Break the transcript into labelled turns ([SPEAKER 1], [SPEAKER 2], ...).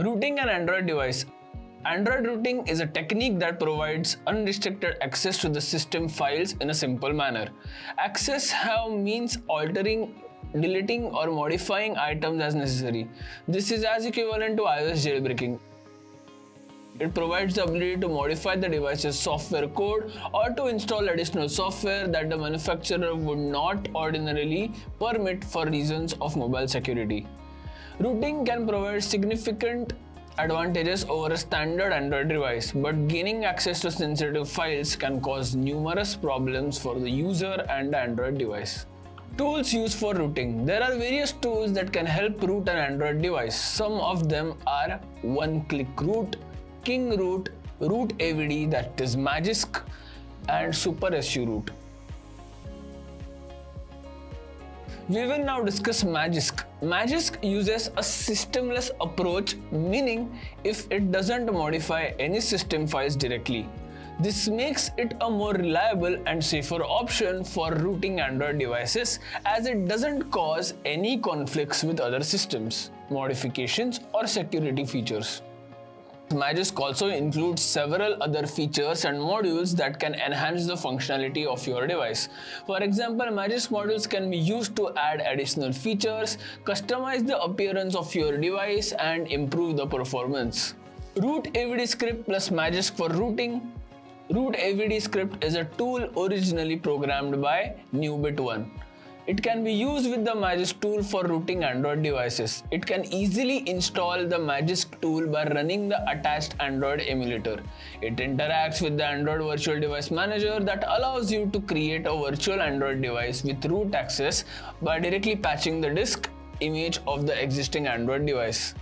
[SPEAKER 1] Rooting an Android device. Android rooting is a technique that provides unrestricted access to the system files in a simple manner. Access means altering, deleting or modifying items as necessary. This is as equivalent to iOS jailbreaking. It provides the ability to modify the device's software code or to install additional software that the manufacturer would not ordinarily permit for reasons of mobile security. Rooting can provide significant advantages over a standard Android device, but gaining access to sensitive files can cause numerous problems for the user and the Android device. Tools used for rooting. There are various tools that can help root an Android device. Some of them are one-click root, King root, root AVD, that is Magisk, and Super SU root. We will now discuss Magisk. Magisk uses a systemless approach, meaning if it doesn't modify any system files directly. This makes it a more reliable and safer option for rooting Android devices, as it doesn't cause any conflicts with other systems, modifications or security features. Magisk also includes several other features and modules that can enhance the functionality of your device. For example, Magisk modules can be used to add additional features, customize the appearance of your device, and improve the performance. Root AVD script plus Magisk for rooting. Root AVD script is a tool originally programmed by NewBit1. It can be used with the Magisk tool for rooting Android devices. It can easily install the Magisk tool by running the attached Android emulator. It interacts with the Android Virtual Device Manager that allows you to create a virtual Android device with root access by directly patching the disk image of the existing Android device.